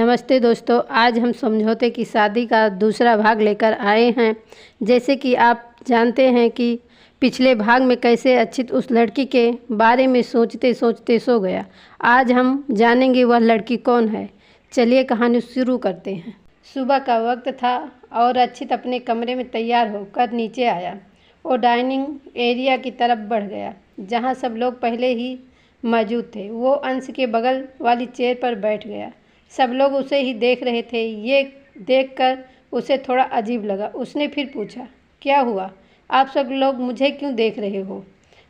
नमस्ते दोस्तों, आज हम समझौते की शादी का दूसरा भाग लेकर आए हैं। जैसे कि आप जानते हैं कि पिछले भाग में कैसे अक्षित उस लड़की के बारे में सोचते सोचते सो गया। आज हम जानेंगे वह लड़की कौन है। चलिए कहानी शुरू करते हैं। सुबह का वक्त था और अक्षित अपने कमरे में तैयार होकर नीचे आया। वो डाइनिंग एरिया की तरफ बढ़ गया जहाँ सब लोग पहले ही मौजूद थे। वो अंश के बगल वाली चेयर पर बैठ गया। सब लोग उसे ही देख रहे थे। ये देखकर उसे थोड़ा अजीब लगा। उसने फिर पूछा, क्या हुआ? आप सब लोग मुझे क्यों देख रहे हो?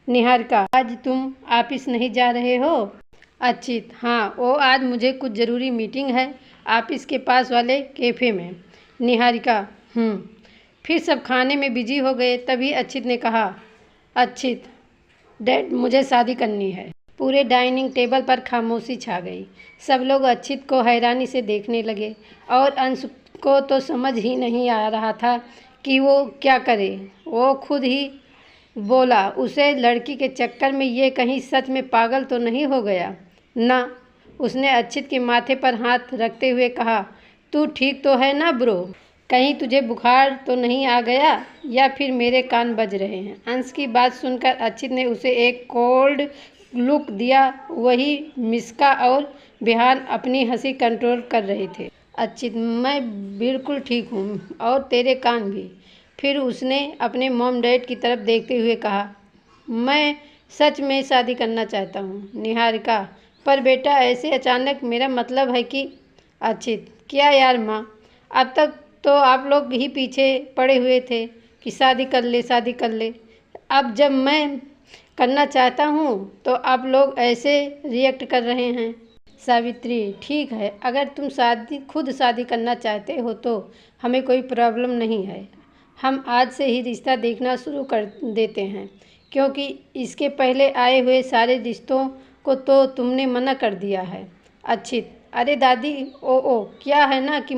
निहारिका, आज तुम ऑफिस नहीं जा रहे हो? अक्षित, हाँ, वो आज मुझे कुछ ज़रूरी मीटिंग है ऑफिस के पास वाले कैफ़े में। निहारिका, फिर सब खाने में बिजी हो गए। तभी अक्षित ने कहा, अक्षित, डैड, मुझे शादी करनी है। पूरे डाइनिंग टेबल पर खामोशी छा गई। सब लोग अक्षित को हैरानी से देखने लगे और अंश को तो समझ ही नहीं आ रहा था कि वो क्या करे। वो खुद ही बोला, उसे लड़की के चक्कर में ये कहीं सच में पागल तो नहीं हो गया ना? उसने अक्षित के माथे पर हाथ रखते हुए कहा, तू ठीक तो है ना ब्रो? कहीं तुझे बुखार तो नहीं आ गया या फिर मेरे कान बज रहे हैं? अंश की बात सुनकर अक्षित ने उसे एक कोल्ड लुक दिया। वही मिस्का और बिहान अपनी हंसी कंट्रोल कर रहे थे। अक्षित, मैं बिल्कुल ठीक हूँ और तेरे कान भी। फिर उसने अपने मॉम डैड की तरफ देखते हुए कहा, मैं सच में शादी करना चाहता हूँ। निहारिका, पर बेटा ऐसे अचानक? मेरा मतलब है कि। अक्षित, क्या यार माँ, अब तक तो आप लोग ही पीछे पड़े हुए थे कि शादी कर ले शादी कर ले। अब जब मैं करना चाहता हूँ तो आप लोग ऐसे रिएक्ट कर रहे हैं। सावित्री, ठीक है, अगर तुम खुद शादी करना चाहते हो तो हमें कोई प्रॉब्लम नहीं है। हम आज से ही रिश्ता देखना शुरू कर देते हैं, क्योंकि इसके पहले आए हुए सारे रिश्तों को तो तुमने मना कर दिया है। अक्षित, अरे दादी, ओ क्या है ना कि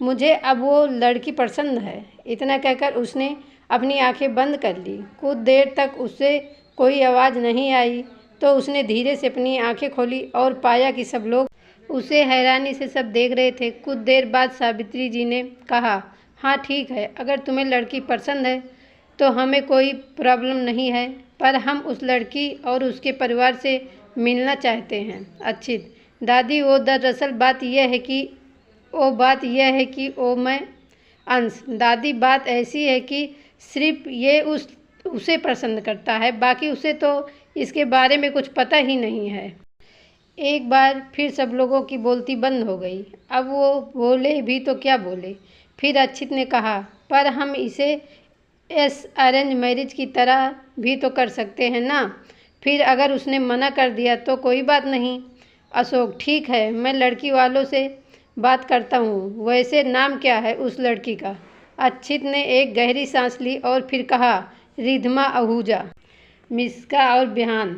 मुझे अब वो लड़की पसंद है। इतना कहकर उसने अपनी आंखें बंद कर ली। कुछ देर तक उससे कोई आवाज़ नहीं आई तो उसने धीरे से अपनी आंखें खोली और पाया कि सब लोग उसे हैरानी से सब देख रहे थे। कुछ देर बाद सावित्री जी ने कहा, हाँ ठीक है, अगर तुम्हें लड़की पसंद है तो हमें कोई प्रॉब्लम नहीं है, पर हम उस लड़की और उसके परिवार से मिलना चाहते हैं। अक्षित, दादी, वो दरअसल बात यह है कि मैं। अंश, दादी, बात ऐसी है कि सिर्फ ये उसे पसंद करता है, बाकी उसे तो इसके बारे में कुछ पता ही नहीं है। एक बार फिर सब लोगों की बोलती बंद हो गई। अब वो बोले भी तो क्या बोले। फिर अक्षित ने कहा, पर हम इसे अरेंज मैरिज की तरह भी तो कर सकते हैं ना? फिर अगर उसने मना कर दिया तो कोई बात नहीं। अशोक, ठीक है, मैं लड़की वालों से बात करता हूँ। वैसे नाम क्या है उस लड़की का? अक्षित ने एक गहरी सांस ली और फिर कहा, रिधमा आहूजा। मिस्का और बिहान,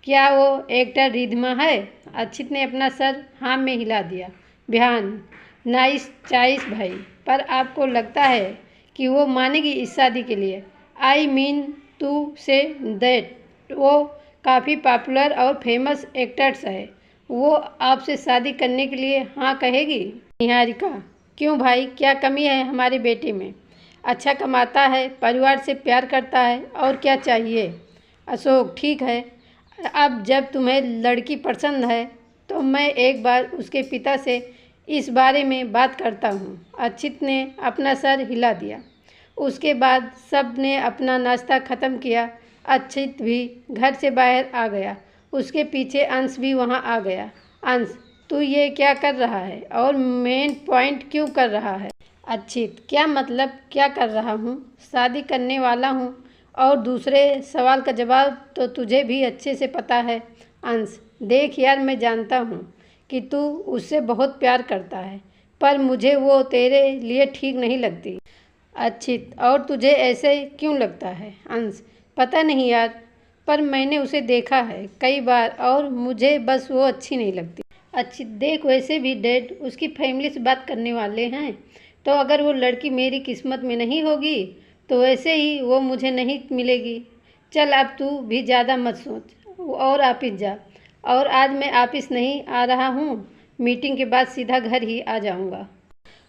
क्या वो एक्टर रिधमा है? अक्षित ने अपना सर हाँ में हिला दिया। बिहान, नाइस चॉइस भाई, पर आपको लगता है कि वो मानेगी इस शादी के लिए? I mean to say that वो काफ़ी पॉपुलर और फेमस एक्टर्स है। वो आपसे शादी करने के लिए हाँ कहेगी? निहारिका, क्यों भाई, क्या कमी है हमारे बेटे में? अच्छा कमाता है, परिवार से प्यार करता है, और क्या चाहिए? अशोक, ठीक है, अब जब तुम्हें लड़की पसंद है तो मैं एक बार उसके पिता से इस बारे में बात करता हूँ। अक्षित ने अपना सर हिला दिया। उसके बाद सब ने अपना नाश्ता ख़त्म किया। अक्षित भी घर से बाहर आ गया। उसके पीछे अंश भी वहाँ आ गया। अंश, तू ये क्या कर रहा है और मेन पॉइंट क्यों कर रहा है? अक्षित, क्या मतलब क्या कर रहा हूँ? शादी करने वाला हूँ। और दूसरे सवाल का जवाब तो तुझे भी अच्छे से पता है। अंश, देख यार, मैं जानता हूँ कि तू उससे बहुत प्यार करता है, पर मुझे वो तेरे लिए ठीक नहीं लगती। अक्षित, और तुझे ऐसे क्यों लगता है? अंश, पता नहीं यार, पर मैंने उसे देखा है कई बार और मुझे बस वो अच्छी नहीं लगती। अक्षित, देख, वैसे भी डैड उसकी फैमिली से बात करने वाले हैं, तो अगर वो लड़की मेरी किस्मत में नहीं होगी तो वैसे ही वो मुझे नहीं मिलेगी। चल, अब तू भी ज़्यादा मत सोच और ऑफिस जा। और आज मैं ऑफिस नहीं आ रहा हूँ, मीटिंग के बाद सीधा घर ही आ जाऊंगा।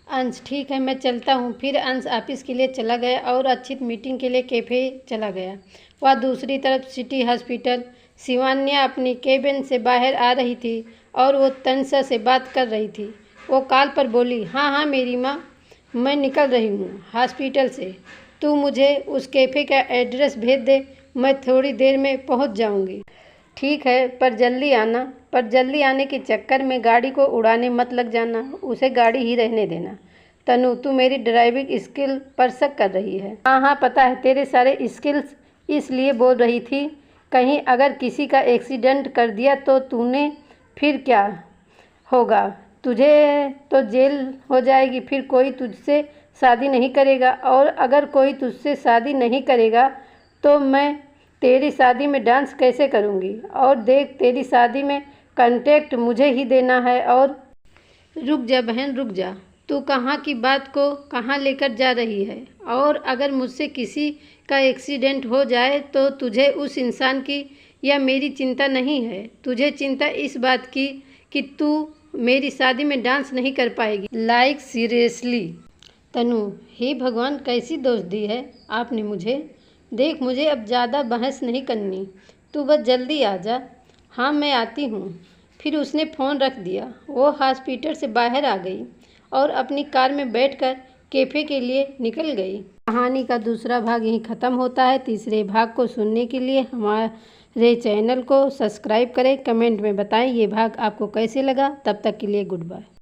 अंश ठीक है, मैं चलता हूँ। फिर अंश ऑफिस के लिए चला गया और अक्षित मीटिंग के लिए कैफ़े चला गया। वह दूसरी तरफ सिटी हॉस्पिटल शिवान्या अपनी केबिन से बाहर आ रही थी और वो तनिषा से बात कर रही थी। वो कॉल पर बोली, हाँ हाँ मेरी माँ, मैं निकल रही हूँ हॉस्पिटल से। तू मुझे उस कैफ़े का एड्रेस भेज दे, मैं थोड़ी देर में पहुँच जाऊँगी। ठीक है, पर जल्दी आना। पर जल्दी आने के चक्कर में गाड़ी को उड़ाने मत लग जाना, उसे गाड़ी ही रहने देना। तनु, तू मेरी ड्राइविंग स्किल पर शक कर रही है। हाँ हाँ पता है तेरे सारे स्किल्स, इसलिए बोल रही थी। कहीं अगर किसी का एक्सीडेंट कर दिया तो तूने फिर क्या होगा? तुझे तो जेल हो जाएगी, फिर कोई तुझसे शादी नहीं करेगा। और अगर कोई तुझसे शादी नहीं करेगा तो मैं तेरी शादी में डांस कैसे करूँगी? और देख, तेरी शादी में कॉन्ट्रैक्ट मुझे ही देना है। और रुक जा बहन, रुक जा। तू कहाँ की बात को कहाँ लेकर जा रही है? और अगर मुझसे किसी का एक्सीडेंट हो जाए तो तुझे उस इंसान की या मेरी चिंता नहीं है। तुझे चिंता इस बात की कि तू मेरी शादी में डांस नहीं कर पाएगी। लाइक सीरियसली तनु, हे भगवान, कैसी दोस्त दी है आपने मुझे। देख, मुझे अब ज़्यादा बहस नहीं करनी, तू बस जल्दी आ जा। हाँ मैं आती हूँ। फिर उसने फ़ोन रख दिया। वो हॉस्पिटल से बाहर आ गई और अपनी कार में बैठकर कैफ़े के लिए निकल गई। कहानी का दूसरा भाग यहीं ख़त्म होता है। तीसरे भाग को सुनने के लिए हमारे चैनल को सब्सक्राइब करें। कमेंट में बताएं ये भाग आपको कैसे लगा। तब तक के लिए गुड बाय।